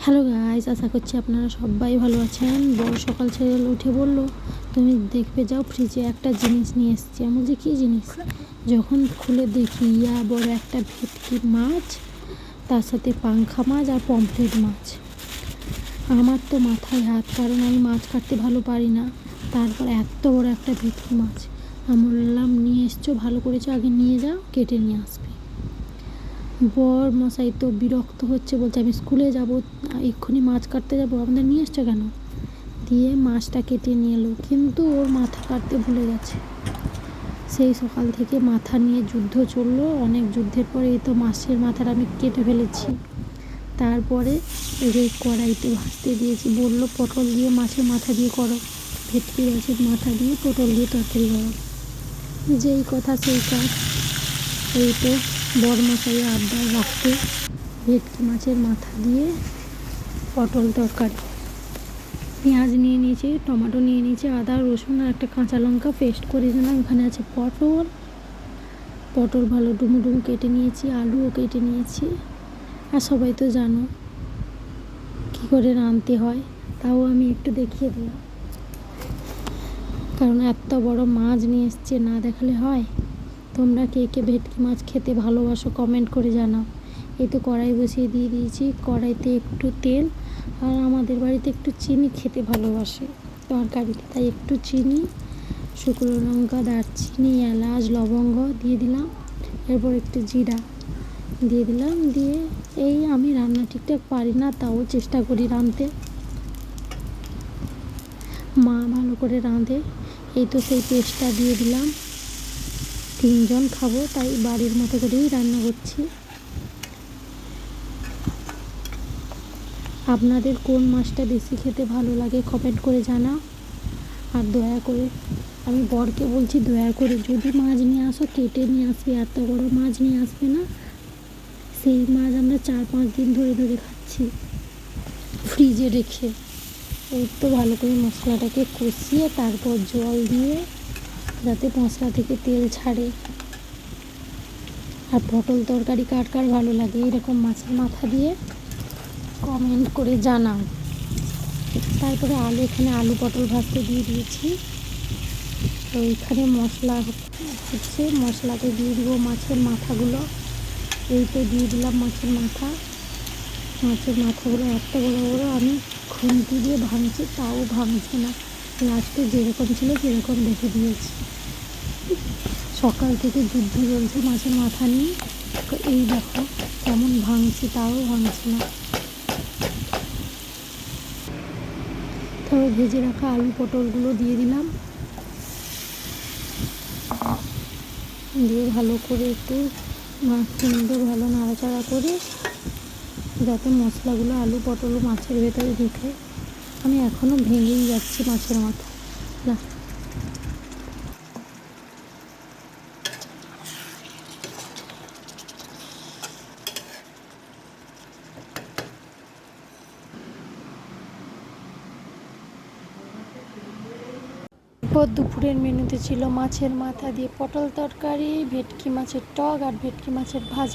Hello guys, আশা করছি আপনারা সবাই ভালো আছেন। বড় সকাল ছেলে উঠে বলল তুমি দেখবে যাও ফ্রিজে একটা জিনিস নিয়ে এসেছি। আমি বলছি কী জিনিস? যখন খুলে দেখি বড় একটা ভেটকি মাছ, তার সাথে পাঙ্খা মাছ আর পমফ্রেট মাছ। আমার তো মাথায় হাত, কারণ আমি মাছ কাটতে ভালো পারি না। তারপর এত বড় একটা ভেটকি মাছ আমি বললাম নিয়ে এসছো, ভালো করেছো, আগে নিয়ে যাও, কেটে নিয়ে আসবে। বর মশাই তো বিরক্ত হচ্ছে, বলছে আমি স্কুলে যাব, এক্ষুনি মাছ কাটতে যাব, আমাদের নিয়ে এসছো কেন? দিয়ে মাছটা কেটে নিয়ে এলো, কিন্তু ওর মাথা কাটতে ভুলে গেছে। সেই সকাল থেকে মাথা নিয়ে যুদ্ধ চললো। অনেক যুদ্ধের পরে এই তো মাছের মাথাটা আমি কেটে ফেলেছি। তারপরে এই কড়াইতে ভাজতে দিয়েছি। বললো পটল দিয়ে মাছের মাথা দিয়ে করো, ভেটকি মাছের মাথা দিয়ে পটল দিয়ে তরকারি করো। যেই কথা সেই কাজ। এই তো বরমশাই আবদার রাখতে ভেটকি মাছের মাথা দিয়ে পটল তরকারি। পেঁয়াজ নিয়ে নিয়েছি, টমেটো নিয়ে নিয়েছি, আদা রসুন আর একটা কাঁচা লঙ্কা পেস্ট করে দিলাম। এখানে আছে পটল ভালো ডুমু ডুমু কেটে নিয়েছি, আলুও কেটে নিয়েছি। আর সবাই তো জানো কী করে রাঁধতে হয়, তাও আমি একটু দেখিয়ে দিলাম, কারণ এত বড় মাছ নিয়ে এসছে, না দেখালে হয়? তোমরা কে কে ভেটকি মাছ খেতে ভালোবাসো কমেন্ট করে জানাও। এই তো কড়াই বসিয়ে দিয়ে দিয়েছি, কড়াইতে একটু তেল, আর আমাদের বাড়িতে একটু চিনি খেতে ভালোবাসে তরকারিতে, তাই একটু চিনি, শুকনো লঙ্কা, দারচিনি, এলাচ, লবঙ্গ দিয়ে দিলাম। এরপর একটু জিরা দিয়ে দিলাম। দিয়ে এই আমি রান্না ঠিকঠাক পারি না, তাও চেষ্টা করি রাঁধতে। মা ভালো করে রাঁধে। এই তো সেই পেস্টটা দিয়ে দিলাম। 3 জন খাবো, তাই বাড়ির মতো করেই রান্না করছি। আপনাদের কোন মাছটা বেশি খেতে ভালো লাগে কমেন্ট করে জানাও। আর দয়া করে আমি বরকে বলছি, দয়া করে যদি মাছ নিয়ে আসো কেটে নিয়ে আসবে, এত বড় মাছ নিয়ে আসবে না। সেই মাছ আমরা 4-5 দিন ধরে ধরে খাচ্ছি ফ্রিজে রেখে। এই তো ভালো করে মশলাটাকে কষিয়ে তারপর জল দিয়ে, যাতে মশলা থেকে তেল ছাড়ে। আর পটল তরকারি কার কার ভালো লাগে এইরকম মাছের মাথা দিয়ে কমেন্ট করে জানাও। তারপরে এখানে আলু পটল ভাজতে দিয়ে দিয়েছি। তো এইখানে মশলা হচ্ছে, মশলাতে দিয়ে দিব মাছের মাথাগুলো। এই তো দিয়ে দিলাম মাছের মাথাগুলো এত বড় বড়, আমি খুন্তি দিয়ে ভাঙছি, তাও ভাঙছে না। লাস্টে যেরকম ছিল সেরকম রেখে দিয়েছি। সকাল থেকে যুদ্ধ চলছে মাছের মাথা নিয়ে। এই দেখো কেমন ভাঙছি, তাও ভাঙছে না। তারপর ভেজে রাখা আলু পটলগুলো দিয়ে দিলাম। দিয়ে ভালো করে একটু সুন্দর ভালো নাড়াচাড়া করে, যাতে মশলাগুলো আলু পটল মাছের ভেতরে ঢুকে। আমি এখনও ভেঙেই যাচ্ছি মাছের মাথা। দুপুরের মেনুতে ছিল মাছের মাথা দিয়ে পটল তরকারি, ভেটকি মাছের টক আর ভেটকি মাছের ভাজা।